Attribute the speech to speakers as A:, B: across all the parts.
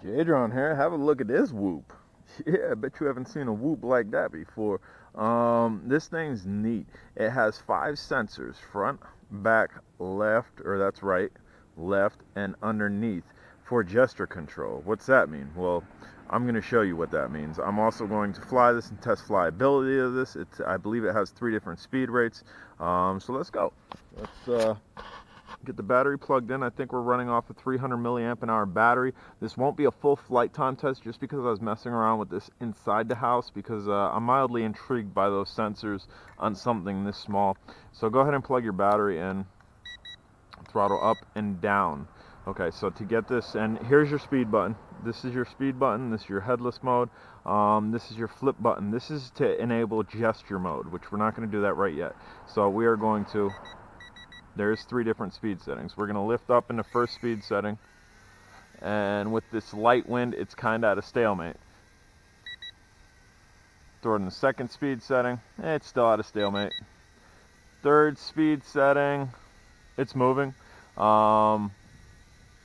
A: J-Drone here. Have a look at this whoop. Yeah, I bet you haven't seen a whoop like that before. This thing's neat. It has 5 sensors: front, back, left, or that's right, left, and underneath for gesture control. What's that mean? Well, I'm going to show you what that means. I'm also going to fly this and test flyability of this. I believe it has 3 different speed rates. So let's go. Let's get the battery plugged in. I think we're running off a 300 milliamp an hour battery. This won't be a full flight time test just because I was messing around with this inside the house because I'm mildly intrigued by those sensors on something this small. So go ahead and plug your battery in, throttle up and down. Okay, so to get this, and here's your speed button. This is your speed button. This is your headless mode. This is your flip button. This is to enable gesture mode, which we're not going to do that right yet. So we are going to, there's 3 different speed settings. We're going to lift up in the first speed setting, and with this light wind, it's kind of at a stalemate. Throw it in the second speed setting, it's still at a stalemate. Third speed setting, it's moving.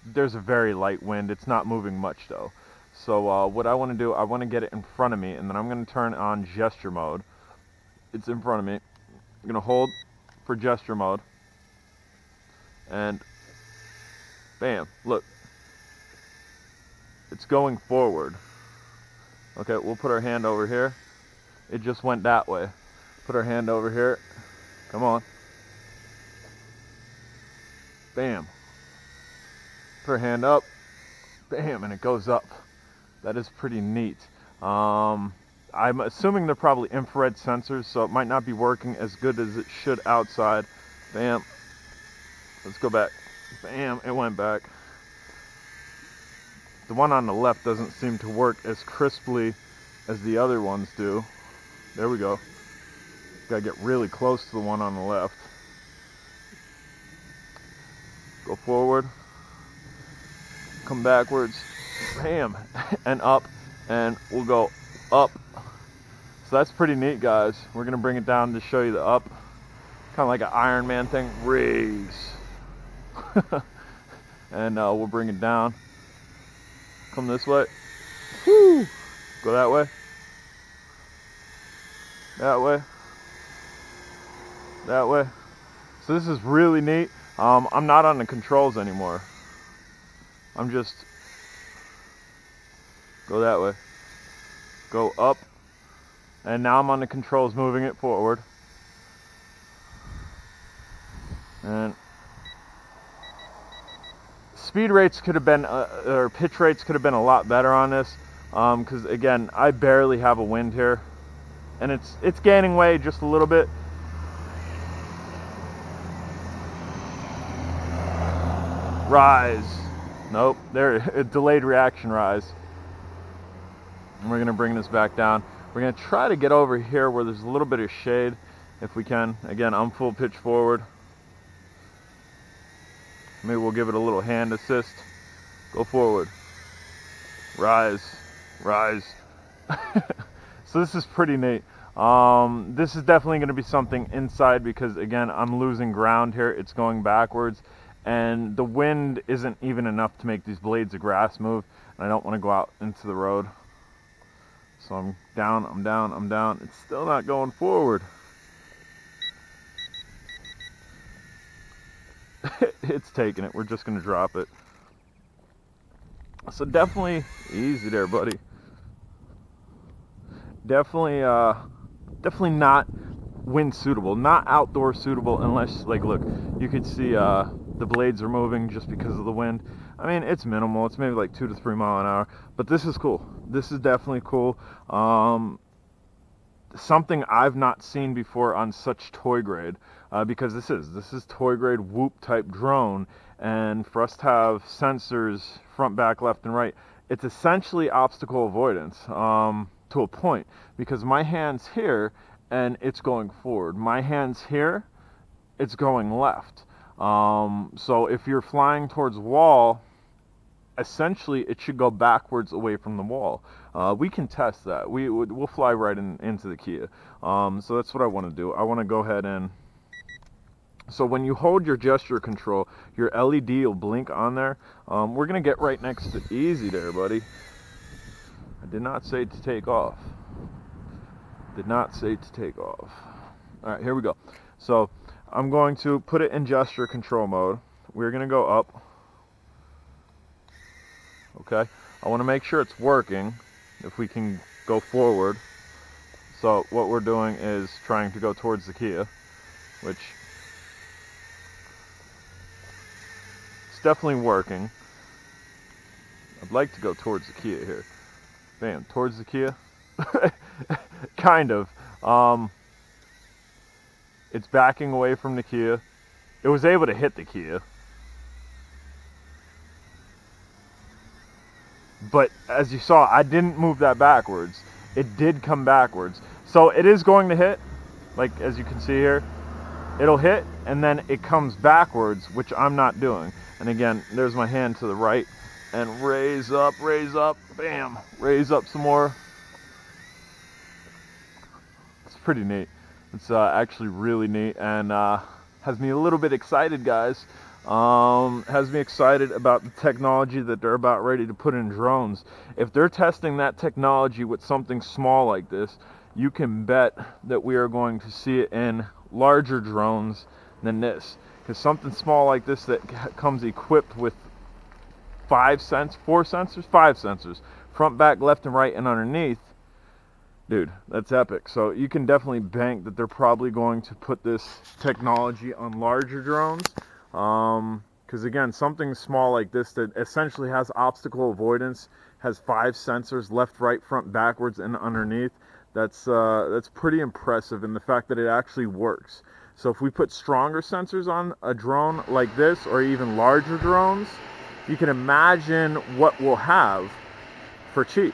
A: There's a very light wind. It's not moving much though. So what I want to do, I want to get it in front of me, and then I'm going to turn on gesture mode. It's in front of me. I'm going to hold for gesture mode. And bam, look, it's going forward. Okay, we'll put our hand over here. It just went that way. Put our hand over here. Come on. Bam. Put our hand up. Bam, and it goes up. That is pretty neat. I'm assuming they're probably infrared sensors, so it might not be working as good as it should outside. Bam. Let's go back. Bam, it went back. The one on the left doesn't seem to work as crisply as the other ones do. There we go. Gotta get really close to the one on the left. Go forward. Come backwards. Bam, and up. And we'll go up. So that's pretty neat, guys. We're gonna bring it down to show you the up. Kind of like an Iron Man thing. Raise. And we'll bring it down. Come this way. Woo! Go that way. That way. That way. So this is really neat. I'm not on the controls anymore. I'm just go that way. Go up. And now I'm on the controls, moving it forward. And speed rates could have been, or pitch rates could have been a lot better on this, because again, I barely have a wind here, and it's gaining way just a little bit. Rise. Nope, there, a delayed reaction rise. And we're gonna bring this back down. We're gonna try to get over here where there's a little bit of shade, if we can. Again, I'm full pitch forward. Maybe we'll give it a little hand assist. Go forward. Rise. Rise. So this is pretty neat. This is definitely going to be something inside because, again, I'm losing ground here. It's going backwards. And the wind isn't even enough to make these blades of grass move. And I don't want to go out into the road. So I'm down, I'm down, I'm down. It's still not going forward. It's taking it. We're just gonna drop it. So definitely easy there, buddy. Definitely not wind suitable, not outdoor suitable, unless, like, look, you could see the blades are moving just because of the wind. I mean, it's minimal. It's maybe like 2 to 3 miles an hour, but this is cool. This is definitely cool. Something I've not seen before on such toy grade, because this is toy grade whoop type drone, and for us to have sensors front, back, left, and right, it's essentially obstacle avoidance to a point, because my hand's here and it's going forward. My hand's here, it's going left. So if you're flying towards wall, essentially it should go backwards away from the wall. We can test that. We'll fly right into the Kia. So that's what I want to do. I want to go ahead and So when you hold your gesture control, your LED will blink on there. We're gonna get right next to easy there, buddy. I did not say to take off. Did not say to take off. All right, here we go. So I'm going to put it in gesture control mode. We're gonna go up. Okay, I want to make sure it's working. If we can go forward. So what we're doing is trying to go towards the Kia, which it's definitely working. I'd like to go towards the Kia here. Bam, towards the Kia. Kind of. It's backing away from the Kia. It was able to hit the Kia. But as you saw, I didn't move that backwards. It did come backwards. So it is going to hit, like as you can see here. It'll hit and then it comes backwards, which I'm not doing. And again, there's my hand to the right. And raise up, bam, raise up some more. It's pretty neat. It's actually really neat and has me a little bit excited, guys. Has me excited about the technology that they're about ready to put in drones. If they're testing that technology with something small like this, you can bet that we are going to see it in larger drones than this. Because something small like this that comes equipped with 4 sensors, front, back, left, and right, and underneath, dude, that's epic. So you can definitely bank that they're probably going to put this technology on larger drones. Because again, something small like this that essentially has obstacle avoidance, has 5 sensors, left, right, front, backwards, and underneath, that's pretty impressive. And the fact that it actually works. So if we put stronger sensors on a drone like this, or even larger drones, you can imagine what we'll have for cheap.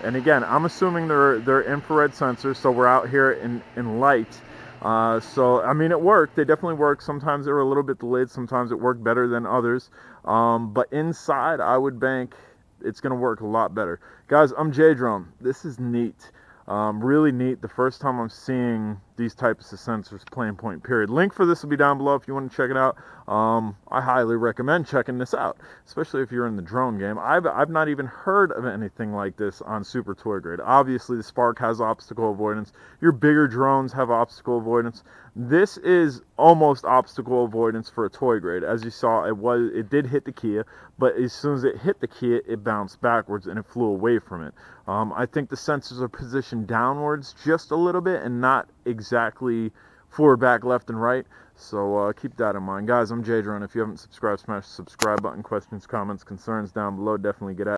A: And again, I'm assuming they're infrared sensors, so we're out here in light. So I mean, it worked. They definitely work. Sometimes they were a little bit delayed. Sometimes it worked better than others. But inside, I would bank it's going to work a lot better. Guys, I'm J-Drone. This is neat. Really neat. The first time I'm seeing these types of sensors, plain point, period. Link for this will be down below if you want to check it out. I highly recommend checking this out, especially if you're in the drone game. I've not even heard of anything like this on super toy grade. Obviously, the Spark has obstacle avoidance. Your bigger drones have obstacle avoidance. This is almost obstacle avoidance for a toy grade. As you saw, it did hit the Kia, but as soon as it hit the Kia, it bounced backwards and it flew away from it. I think the sensors are positioned downwards just a little bit and not exactly forward, back, left, and right. So keep that in mind. Guys, I'm J-Drone. If you haven't subscribed, smash the subscribe button. Questions, comments, concerns down below. Definitely get at